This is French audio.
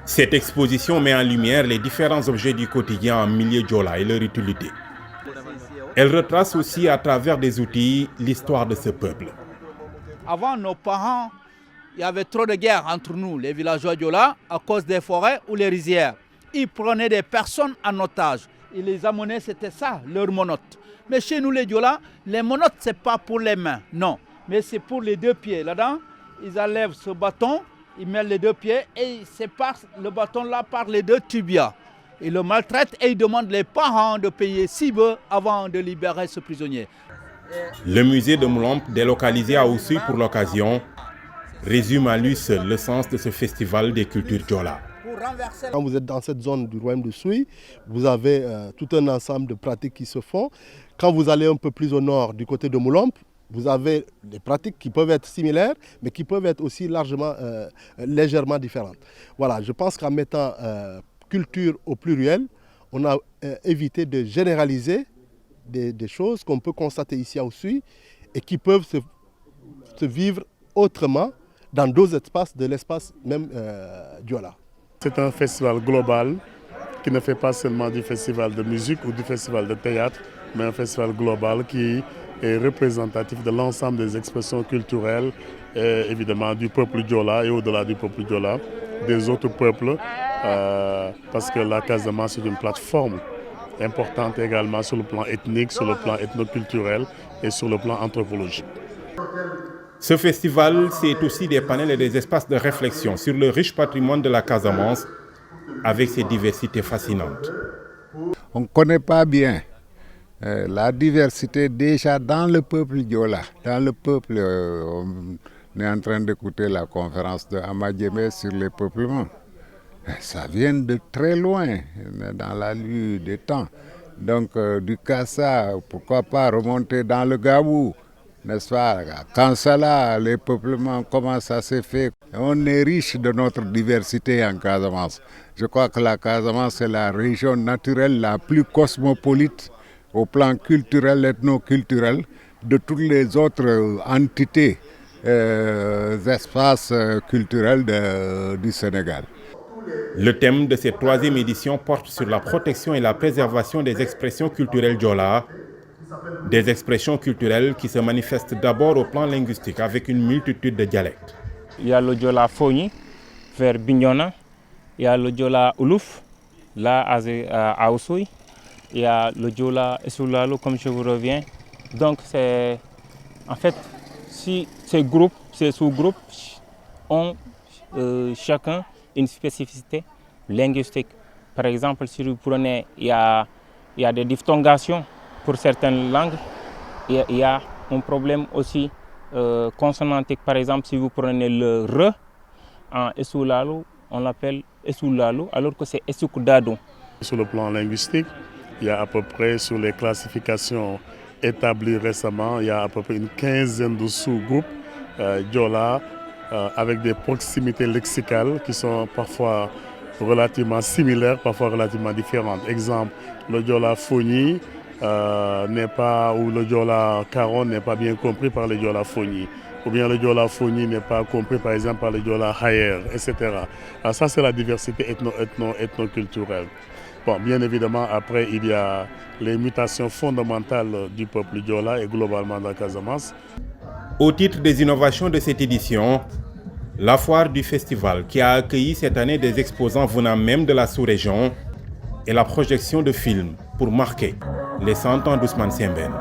Cette exposition met en lumière les différents objets du quotidien en milieu Diola et leur utilité. Elle retrace aussi à travers des outils l'histoire de ce peuple. Avant, nos parents, il y avait trop de guerres entre nous, les villageois Diola, à cause des forêts ou les rizières. Ils prenaient des personnes en otage. Ils les amenaient, c'était ça, leur monote. Mais chez nous, les Diola, les monotes, ce n'est pas pour les mains, non. Mais c'est pour les deux pieds. Là-dedans, ils enlèvent ce bâton, ils mettent les deux pieds et ils séparent le bâton là par les deux tibias. Ils le maltraitent et ils demandent les parents de payer 6 bœufs avant de libérer ce prisonnier. Le musée de Moulomp, délocalisé à Oussouye pour l'occasion, résume à lui seul le sens de ce festival des cultures Diola. Quand vous êtes dans cette zone du royaume de Souy, vous avez tout un ensemble de pratiques qui se font. Quand vous allez un peu plus au nord, du côté de Moulomp, vous avez des pratiques qui peuvent être similaires, mais qui peuvent être aussi légèrement différentes. Voilà, je pense qu'en mettant culture au pluriel, on a évité de généraliser des choses qu'on peut constater ici à Oussouye et qui peuvent se vivre autrement dans d'autres espaces de l'espace même Diola. C'est un festival global qui ne fait pas seulement du festival de musique ou du festival de théâtre, mais un festival global qui est représentatif de l'ensemble des expressions culturelles, et évidemment du peuple Diola et au-delà du peuple Diola, des autres peuples, parce que la Casamance est une plateforme importante également sur le plan ethnique, sur le plan ethnoculturel et sur le plan anthropologique. Ce festival, c'est aussi des panels et des espaces de réflexion sur le riche patrimoine de la Casamance avec ses diversités fascinantes. On ne connaît pas bien la diversité déjà dans le peuple Diola. Dans le peuple, on est en train d'écouter la conférence de Amadjemé sur les peuplements. Ça vient de très loin, dans la nuit des temps. Donc du Kassa, pourquoi pas remonter dans le Gabou, n'est-ce pas? Kansala, les peuplements, comment ça s'est fait? On est riche de notre diversité en Casamance. Je crois que la Casamance est la région naturelle la plus cosmopolite au plan culturel, ethnoculturel, de toutes les autres entités, espaces culturels du Sénégal. Le thème de cette 3e édition porte sur la protection et la préservation des expressions culturelles Diola, des expressions culturelles qui se manifestent d'abord au plan linguistique avec une multitude de dialectes. Il y a le Diola Fogni vers Bignona, il y a le Diola Oulouf, là à Oussouye, il y a le Diola Essoulalo, comme je vous reviens. Donc en fait, si ces sous-groupes ont chacun une spécificité linguistique. Par exemple, si vous prenez, il y a des diphtongations pour certaines langues. Il y a un problème aussi consonantique. Par exemple, si vous prenez le R en Essoulalo, on l'appelle Essoulalo, alors que c'est Essoukdado. Sur le plan linguistique, il y a à peu près, sur les classifications établies récemment, il y a à peu près une quinzaine de sous-groupes Diola, avec des proximités lexicales qui sont parfois relativement similaires, parfois relativement différentes. Exemple, le Diola Fogni ou le Diola Caron n'est pas bien compris par le Diola Fogni. Ou bien le Diola Fogni n'est pas compris par exemple par le Diola Hayer, etc. Alors ça c'est la diversité ethnoculturelle. Bon, bien évidemment, après il y a les mutations fondamentales du peuple Diola et globalement de la Casamance. Au titre des innovations de cette édition, la foire du festival qui a accueilli cette année des exposants venant même de la sous-région et la projection de films pour marquer les 100 ans d'Ousmane Sembène.